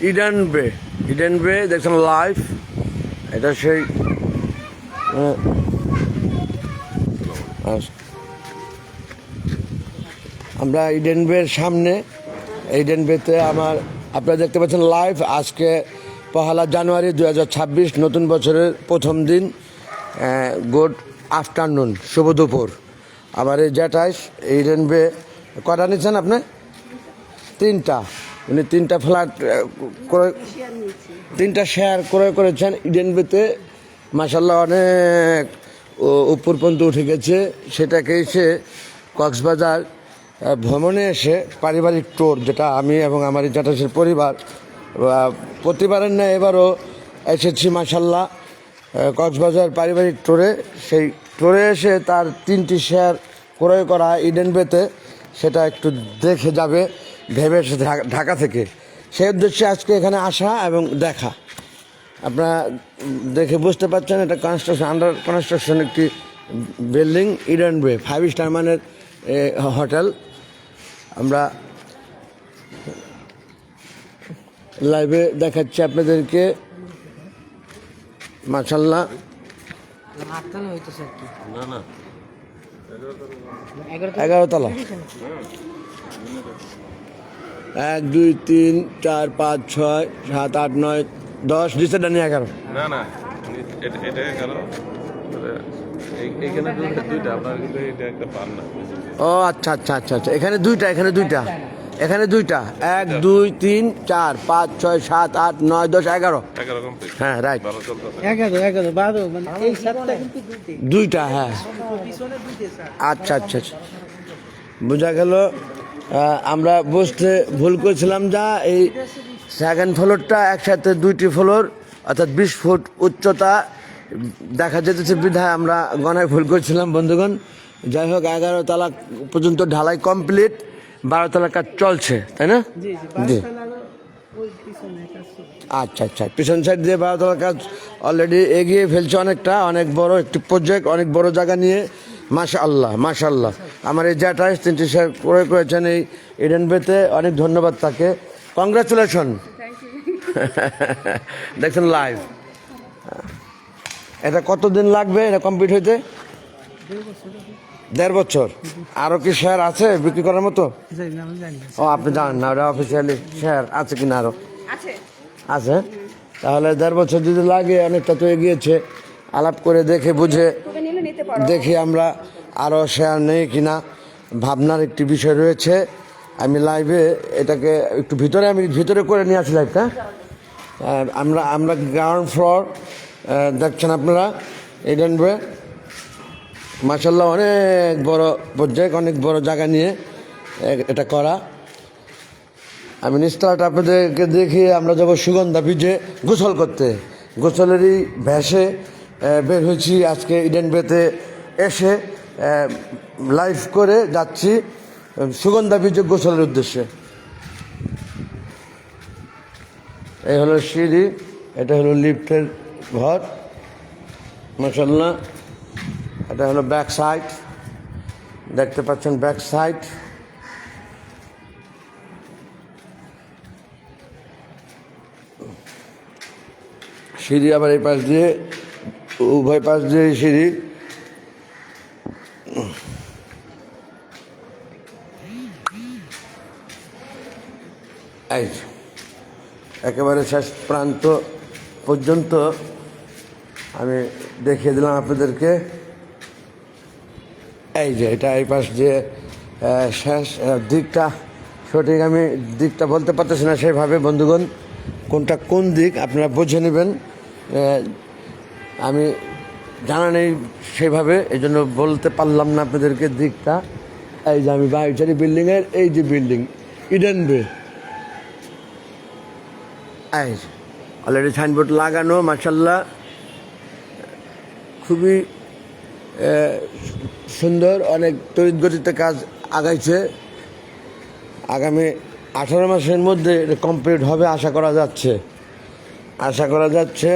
Eden বে দেখছেন live. এটা সেই আমরা ইডেন বের সামনে। ইডেন বেতে আপনারা দেখতে পাচ্ছেন লাইভ। আজকে 1 জানুয়ারি 2026, নতুন বছরের প্রথম দিন। গুড আফটারনুন, শুভ দুপুর। আবার এই জ্যাটাইস ইডেন বে কটা নিচ্ছেন আপনি? 3টা। উনি 3টা ফ্ল্যাট করে 3টা শেয়ার করেছেন ইডেন বেতে। মাশাল্লাহ অনেক উপর পর্যন্ত উঠে গেছে। সেটাকে সে কক্সবাজার ভ্রমণে এসে পারিবারিক ট্যুর, যেটা আমি এবং আমার জ্যাঠাশের পরিবার প্রতিবারের না এবারও এসেছি মাশাল্লাহ কক্সবাজার পারিবারিক ট্যুরে। সেই ট্যুরে এসে তার 3টি শেয়ার ক্রয় করা ইডেন বেতে, সেটা একটু দেখে যাবে ভেবে এসে ঢাকা থেকে। সেই উদ্দেশ্যে আজকে এখানে আসা এবং দেখা। আপনারা দেখে বুঝতে পারছেন এটা আন্ডার কনস্ট্রাকশন একটি বিল্ডিং, ইডেন বে 5 স্টার মানের হোটেল। আমরা লাইভে দেখাচ্ছি আপনাদেরকে মাশাল্লাহ। 11 তলা। 1 2 3 4 5 6 7 8 9 10 নিচে ডানি 11। ও আচ্ছা আচ্ছা আচ্ছা আচ্ছা, এখানে দুইটা 1 2 3 4 5 6 7 8 9 10 11। হ্যাঁ রাইট, 2টা। হ্যাঁ আচ্ছা আচ্ছা আচ্ছা, বোঝা গেল। আমরা বুঝতে ভুল করেছিলাম যা এই সেকেন্ড ফ্লোরটা একসাথে 2টি ফ্লোর, অর্থাৎ 20 ফুট উচ্চতা দেখা যেতেছে বিধায় আমরা গণায় ভুল করেছিলাম বন্ধুগণ। যাই হোক, 11 তলা পর্যন্ত ঢালাই কমপ্লিট, 12 তলার কাজ চলছে, তাই না? জি। আচ্ছা আচ্ছা, পিছন সাইড দিয়ে 12 তলার কাজ অলরেডি এগিয়ে ফেলছে অনেকটা। অনেক বড় একটি প্রজেক্ট, অনেক বড় জায়গা নিয়ে। মাশাআল্লাহ মাশাআল্লাহ। আমার এই জ্যাঠাইস 3টি শেয়ার করেছেন এই ইডেন বেতে, অনেক ধন্যবাদ তাকে। কংগ্রাচুলেশন। দেখছেন লাইভ। এটা কতদিন লাগবে এটা কমপ্লিট হইতে? 1.5 বছর। আরো কি শেয়ার আছে বিক্রি করার মতো? ও আপনি জানেন না, ওটা অফিসিয়ালি শেয়ার আছে কিনা? আরো আছে। তাহলে 1.5 বছর যদি লাগে, অনেকটা তো এগিয়েছে। আলাপ করে দেখে বুঝে দেখি আমরা আরো শেয়ার নেই কিনা, ভাবনার একটি বিষয় রয়েছে। আমি লাইভে এটাকে একটু ভিতরে করে নিয়ে আসি লাইভটা। আমরা গ্রাউন্ড ফ্লোর দেখছেন আপনারা ইডেন বে। মাশাল্লাহ অনেক বড় প্রজেক্ট, অনেক বড় জায়গা নিয়ে এটা করা। আমি নিচতলাটা আপনাদেরকে দেখিয়ে আমরা যাবো সুগন্ধা বিচে গোসল করতে। গোসলেরই ভ্যাসে বের হয়েছি আজকে ইডেন বেতে এসে লাইভ করে যাচ্ছি সুগন্ধা বিচে গোসলের উদ্দেশ্যে। এই হলো সিঁড়ি, এটা হলো লিফটের ঘর মাশাল্লাহ। এটা হলো ব্যাক সাইড, দেখতে পাচ্ছেন ব্যাক সাইড। সিঁড়ি আবার এই পাশ দিয়ে, উভয় পাশ দিয়ে সিঁড়ি। এই একেবারে শেষ প্রান্ত পর্যন্ত আমি দেখিয়ে দিলাম আপনাদেরকে। এই যে এটা এই পাশ দিয়ে শেষ দিকটা, সঠিক আমি দিকটা বলতে পারতেছি না সেইভাবে বন্ধুগণ, কোনটা কোন দিক আপনারা বুঝে নেবেন। আমি জানা নেই সেইভাবে, এই জন্য বলতে পারলাম না আপনাদেরকে দিকটা। এই যে আমি বাইচারি বিল্ডিংয়ের এই যে বিল্ডিং ইডেন বে, এই অলরেডি সাইনবোর্ড লাগানো মাশাল্লাহ, খুবই সুন্দর। অনেক তড়িৎ গতিতে কাজ আগাইছে। আগামী 18 মাসের মধ্যে এটা কমপ্লিট হবে আশা করা যাচ্ছে।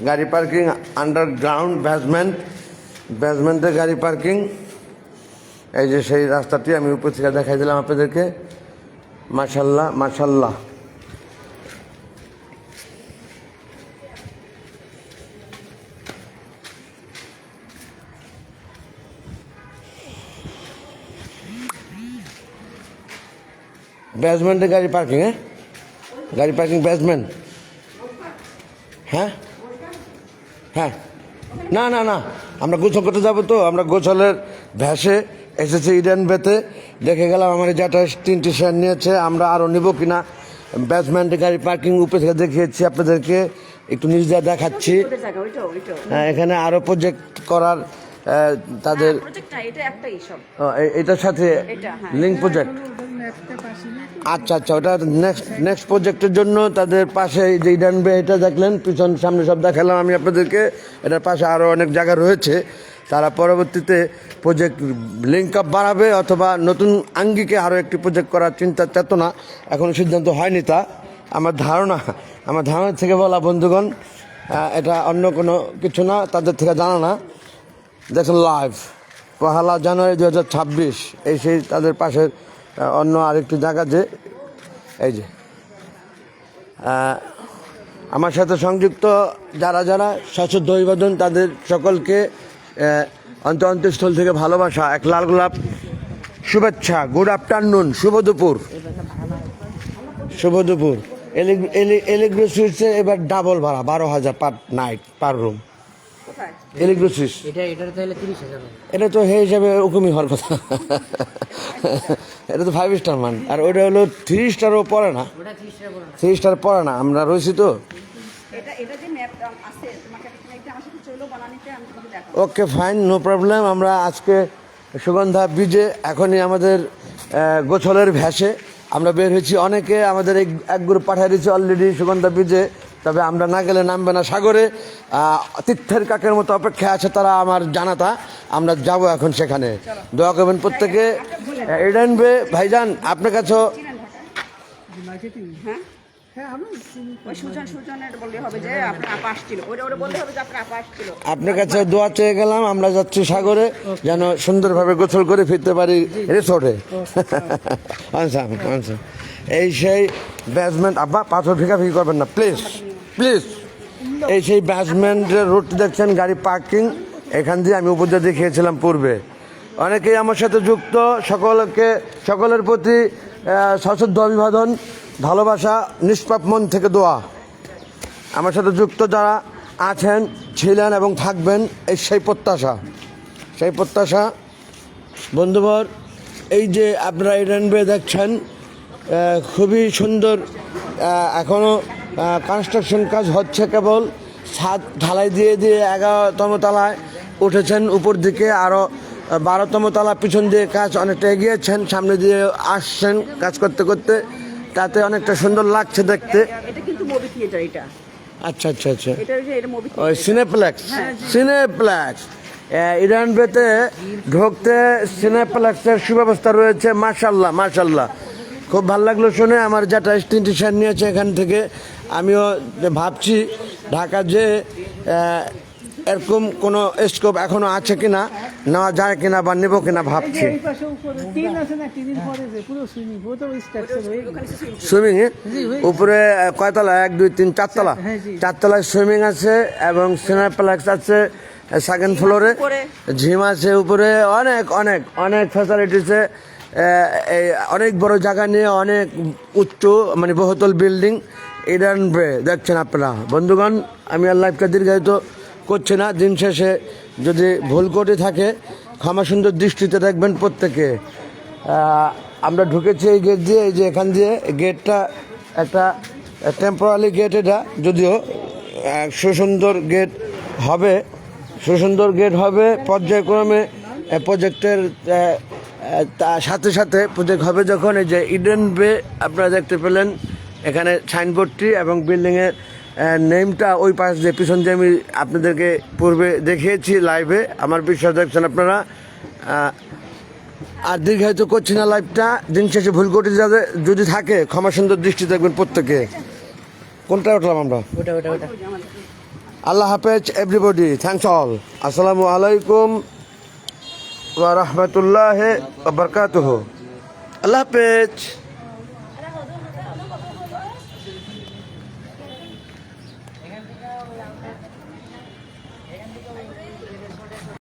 গাড়ি পার্কিং আন্ডারগ্রাউন্ড বেসমেন্টে গাড়ি পার্কিং। এই যে সেই রাস্তাটি আমি উপর থেকে দেখাই দিলাম আপনাদেরকে। মাশাল্লাহ মাশাল্লাহ। বেসমেন্টে গাড়ি পার্কিং, হ্যাঁ গাড়ি পার্কিং বেসমেন্ট। হ্যাঁ হ্যাঁ, না না না, আমরা গোসল করতে যাবো তো, আমরা গোসলের ভ্যাসে এসেছি ইডেন বেতে। দেখে গেলাম আমার যেটা 3টি শেয়ার নিয়েছে, আমরা আরও নিব কিনা। বেসমেন্টে গাড়ি পার্কিং উপরে থেকে দেখিয়েছি আপনাদেরকে, একটু নিজ দিয়ে দেখাচ্ছি। হ্যাঁ, এখানে আরও প্রজেক্ট করার তাদের এটার সাথে লিঙ্ক প্রজেক্ট। আচ্ছা আচ্ছা, ওটা নেক্সট প্রজেক্টের জন্য তাদের পাশে যে ইডেন বে এটা দেখলেন, পিছন সামনে সব দেখালাম আমি আপনাদেরকে। এটার পাশে আরও অনেক জায়গা রয়েছে, তারা পরবর্তীতে প্রজেক্ট লিঙ্ক আপ বাড়াবে অথবা নতুন আঙ্গিকে আরও একটি প্রজেক্ট করার চিন্তা চেতনা, এখনও সিদ্ধান্ত হয়নি। তা আমার ধারণা থেকে বলা বন্ধুগণ, এটা অন্য কোনো কিছু না, তাদের থেকে জানা না। দেখুন লাইভ 1 জানুয়ারি 2026, এই সেই তাদের পাশের অন্য আরেকটি জায়গা, যে এই যে আমার সাথে সংযুক্ত যারা যারা সশ্রদ্ধ অভিবাদন, তাদের সকলকে অন্তঃস্থল থেকে ভালোবাসা, এক লাল গোলাপ শুভেচ্ছা। গুড আফটারনুন, শুভ দুপুর। এলিগ্রো সুইটসে এবার ডাবল ভাড়া, 12,000 per night per room. Allegro suites এটা তো সেই হিসাবে হুকুমি হওয়ার কথা। এটা তো 5 স্টার মান, আর ওইটা হলো 3 স্টারও পড়ে না, 3 স্টার পড়ে না। আমরা রয়েছি তো। Okay fine, no problem. আমরা আজকে সুগন্ধা ব্রিজে এখনই আমাদের গোছলের ভ্যাসে আমরা বের হয়েছি। অনেকে আমাদের এক গ্রুপ পাঠিয়ে দিয়েছে অলরেডি সুগন্ধা ব্রিজে, তবে আমরা না গেলে নামবে না সাগরে। তীর্থের কাকের মতো অপেক্ষা আছে তারা, আমার জানাতা। আমরা যাব এখন সেখানে, দোয়া করবেন প্রত্যেকে। ইডেন বে ভাইজান, আপনার কাছেও আপনার কাছে দোয়া চেয়ে গেলাম। আমরা যাচ্ছি সাগরে, যেন সুন্দরভাবে গোসল করে ফিরতে পারি রিসোর্টে। এই সেই বেসমেন্ট, আব্বা পাথর ফিকাফিকি করবেন না প্লিজ প্লিজ। এই সেই বেসমেন্টের রোডটি দেখছেন, গাড়ি পার্কিং এখান দিয়ে আমি উপর দিয়ে দেখিয়েছিলাম পূর্বে। অনেকেই আমার সাথে যুক্ত, সকলের প্রতি সশ্রদ্ধ অভিবাদন, ভালোবাসা, নিষ্পাপ মন থেকে দোয়া। আমার সাথে যুক্ত যারা আছেন, ছিলেন এবং থাকবেন, এই সেই প্রত্যাশা বন্ধুবর। এই যে আপনারা ইডেন বে দেখছেন, খুবই সুন্দর। এখনও কনস্ট্রাকশন কাজ হচ্ছে, কেবল ছাদ ঢালাই দিয়ে 11তম তলায় উঠেছেন উপর দিকে, আরও 12তম তলা পিছন দিয়ে কাজ অনেকটা এগিয়েছেন, সামনে দিয়ে আসছেন কাজ করতে করতে, তাতে অনেকটা সুন্দর লাগছে দেখতে। আচ্ছা আচ্ছা আচ্ছা, ওই সিনেপ্লেক্স ইডেন বেতে ঢুকতে সিনেপ্লেক্সের সুব্যবস্থা রয়েছে। মাশাল্লাহ মাশাল্লাহ, খুব ভালো লাগলো শুনে। আমার যেটা 3টি শেয়ার নিয়েছে এখান থেকে, আমিও ভাবছি ঢাকা যে এরকম কোনো স্কোপ এখনো আছে কিনা, নেওয়া যায় কিনা বা নেব কিনা ভাবছি। সুইমিং উপরে কয়তলা? 1 2 3 4 তলা, 4 তলায় সুইমিং আছে এবং সিনেপ্লেক্স আছে 2nd ফ্লোরে, জিম আছে উপরে, অনেক অনেক অনেক ফ্যাসিলিটিসে, অনেক বড় জায়গা নিয়ে অনেক উচ্চ মানে বহুতল বিল্ডিং ইডেন বে দেখছেন আপনারা বন্ধুগণ। আমি আর লাইফটা দীর্ঘায়িত করছি না, দিন শেষে যদি ভুল করে থাকে ক্ষমা সুন্দর দৃষ্টিতে দেখবেন প্রত্যেকে। আমরা ঢুকেছি এই গেট দিয়ে, এই যে এখান দিয়ে গেটটা একটা টেম্পোরারি গেট, এটা যদিও সুন্দর গেট হবে পর্যায়ক্রমে। প্রজেক্টের সাথে সাথে প্রজেক্ট হবে যখন। এই যে ইডেন বে আপনারা দেখতে পেলেন এখানে সাইনবোর্ডটি এবং বিল্ডিংয়ের নেমটা ওই পাশ দিয়ে পিছন দিয়ে আমি আপনাদেরকে পূর্বে দেখিয়েছি লাইভে, আমার বিশ্বাস দেখছেন আপনারা। আর দীর্ঘায়িত করছি না লাইভটা, দিন শেষে ভুল করে যাবে যদি থাকে ক্ষমা সুন্দর দৃষ্টি দেখবেন প্রত্যেকে। কোনটা উঠলাম আমরা? আল্লাহ হাফেজ এভরিবডি, থ্যাংকস অল। আসসালামু আলাইকুম ওয়া রাহমাতুল্লাহি ওয়া বারাকাতুহু। আল্লাহ হাফেজ।